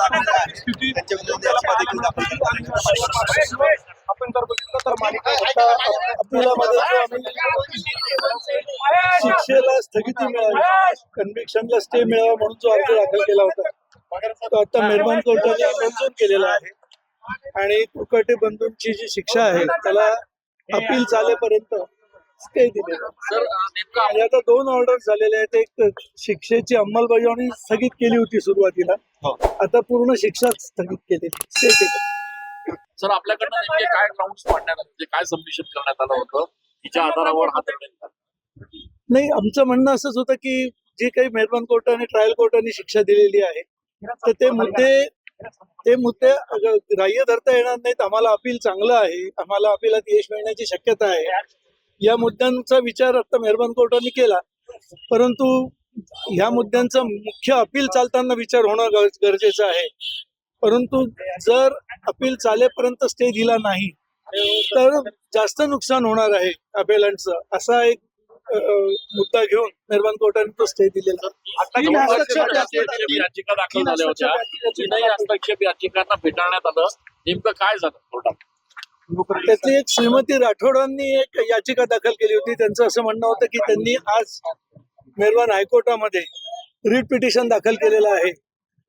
त्यांच्या विरुद्ध याचिका देखील दाखल करण्यात आली आहे. आपण जर बघितलं तर मालिका अपिलामध्ये शिक्षेला स्थगिती मिळावी, कन्व्हिक्शनला स्टे मिळावा म्हणून जो अर्ज दाखल केला होता तो आता मेहरबान कोर्टाने मंजूर केलेला आहे. आणि कुरकाटे बंधूंची जी शिक्षा आहे त्याला अपील चालेपर्यंत स्टे दिलेला. आणि आता 2 ऑर्डर झालेले आहेत. एक शिक्षेची अंमलबजावणी स्थगित केली होती सुरुवातीला, आता पूर्ण शिक्षा स्थगित केलेली, स्टे केली. सर, आपल्याकडनं नेमके काय ग्राउंड्स मांडण्यात आले, म्हणजे काय सबमिशन करण्यात आलं होतं, तिच्या आधारावर हा निर्णय झाला? नाही, आमचं म्हणणं असंच होतं की जी काही मेहरबान कोर्टाने ट्रायल कोर्टाने शिक्षा दिलेली आहे तर ते मुद्दे ग्राह्य धरता येणार नाहीत. आम्हाला अपील चांगलं आहे, आम्हाला अपीलात यश मिळण्याची शक्यता आहे. या मुद्द्यांचा विचार आता मेहरबान कोर्टाने केला, परंतु ह्या मुद्द्यांचा मुख्य अपील चालताना विचार होणं गरजेचं आहे. परंतु जर अपील चालेपर्यंत स्टे दिला नाही तर जास्त नुकसान होणार आहे अपेलंटचं, असा एक मुद्दा घेऊन मेहरबान कोर्टाने तो स्टे दिलेला. याचिका दाखल झाल्या होत्या, तीनही हस्तक्षेप याचिकांना फेटाळण्यात आलं, नेमकं काय झालं कोर्टात? त्यातली एक श्रीमती राठोडांनी एक याचिका दाखल केली होती. त्यांचं असं म्हणणं होतं की त्यांनी आज मेहरबान हायकोर्टामध्ये रिट पिटिशन दाखल केलेलं आहे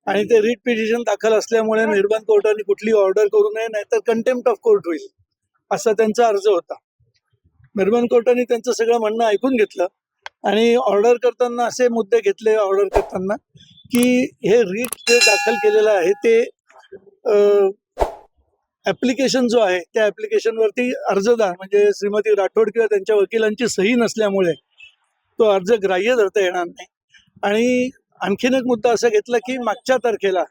आणि ते रिट पिटिशन दाखल असल्यामुळे मेहरबान कोर्टाने कुठली ऑर्डर करू नये, नाहीतर कंटेम्प्ट ऑफ कोर्ट होईल, असा त्यांचा अर्ज होता. मेहरबान कोर्टाने त्यांचं सगळं म्हणणं ऐकून घेतलं आणि ऑर्डर करताना असे मुद्दे घेतले ऑर्डर करताना की हे रिट जे दाखल केलेलं आहे ते ऍप्लिकेशन जो आहे त्या ऍप्लिकेशनवरती अर्जदार म्हणजे श्रीमती राठोड किंवा त्यांच्या वकिलांची सही नसल्यामुळे तो अर्ज ग्राह्य धरता येणार नाही. आणि आणखीन एक मुद्दा असा घेतला की मागच्या तारखेला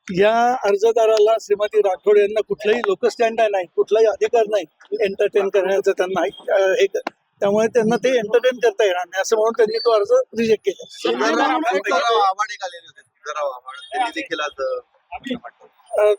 या अर्जदाराला श्रीमती राठोड यांना कुठलाही लोकस्टँड नाही, कुठलाही अधिकार नाही एंटरटेन करण्याचा त्यांना हे, त्यामुळे त्यांना ते एंटरटेन करता येणार नाही असं म्हणून त्यांनी तो अर्ज रिजेक्ट केला.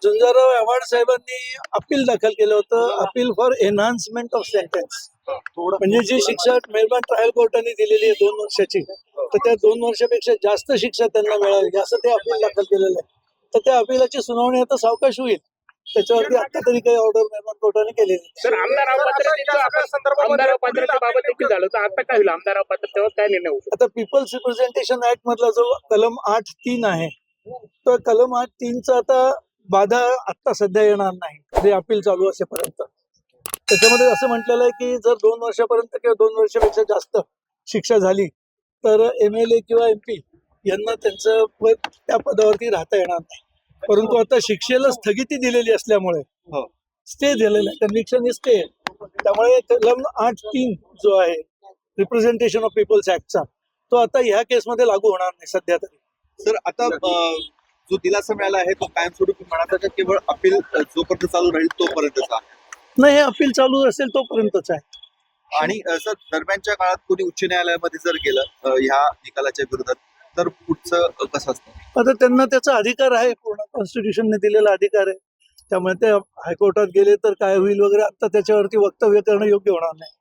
झुंजारराव आव्हाड साहेबांनी अपील दाखल केलं होतं, appeal for enhancement of sentence. म्हणजे जी शिक्षा मेहरबान ट्रायल कोर्टाने दिलेली आहे 2 वर्षाची, तर त्या 2 वर्षापेक्षा जास्त शिक्षा त्यांना मिळावी असं ते अपील दाखल केलेलं आहे. तर त्या अपीलाची सुनावणी आता सावकाश होईल, त्याच्यावरती आता तरी काही ऑर्डर मेहरबान कोर्टाने केलेली. सर, आमदार अपात्रतेबाबत देखील झालं तर आता काय होईल? आमदार अपात्रतेवर काय निर्णय होईल? आता पीपल्स रिप्रेझेंटेशन ऍक्ट मधला जो कलम 8(3) आहे तो कलम 8(3) आता बाधा आता सध्या येणार नाही, जे अपील चालू असेपर्यंत. त्याच्यामध्ये असं म्हटलेलं आहे की जर 2 वर्षापर्यंत किंवा 2 वर्षापेक्षा जास्त शिक्षा झाली तर MLA किंवा MP यांना त्यांचं पद त्या पदावरती राहता येणार नाही. परंतु आता शिक्षेला स्थगिती दिलेली असल्यामुळे स्टे दिलेला आहे, कन्व्हिक्शन स्टे, त्यामुळे कलम 8(3) जो आहे रिप्रेझेंटेशन ऑफ पीपल्स ऍक्टचा तो आता ह्या केसमध्ये लागू होणार नाही सध्या तरी. सर, आता जो दिलासा मिळाला आहे तो कायमस्वरूपी म्हणाला का केवळ अपील जोपर्यंत चालू राहील तोपर्यंतच आहे? नाही, हे अपील चालू असेल तोपर्यंतच आहे. आणि सर, दरम्यानच्या काळात कोणी उच्च न्यायालयामध्ये जर गेलं ह्या निकालाच्या विरोधात तर पुढचं कसं असतं? आता त्यांना त्याचा अधिकार आहे, पूर्ण कॉन्स्टिट्यूशनने दिलेला अधिकार आहे, त्यामुळे ते हायकोर्टात गेले तर काय होईल वगैरे आता त्याच्यावरती वक्तव्य करणं योग्य होणार नाही.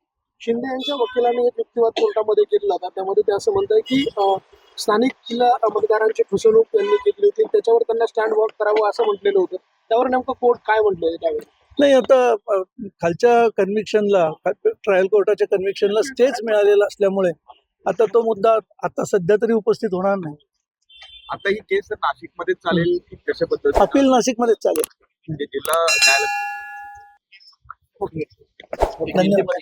शिंदे यांच्या वकिलांनी एक युक्तिवाद कोर्टामध्ये केला होता, त्यामध्ये ते असं म्हणतात की स्थानिक जिल्हा मतदारांची फसवणूक त्यांनी केली होती, त्याच्यावर त्यांना स्टँड वॉक करावं असं म्हटलेलं होतं. त्यावर नेमकं कोर्ट काय म्हटलंय त्यावेळी? नाही, आता खालच्या कन्व्हिक्शनला ट्रायल कोर्टाच्या कन्व्हिक्शनला स्टेच मिळालेला असल्यामुळे आता तो मुद्दा आता सध्या तरी उपस्थित होणार नाही. आता ही केस नाशिकमध्येच चालेल की कशा पद्धतीने? अपील नाशिकमध्येच चालेल. म्हणजे जिल्हा न्यायालय धन्यवाद.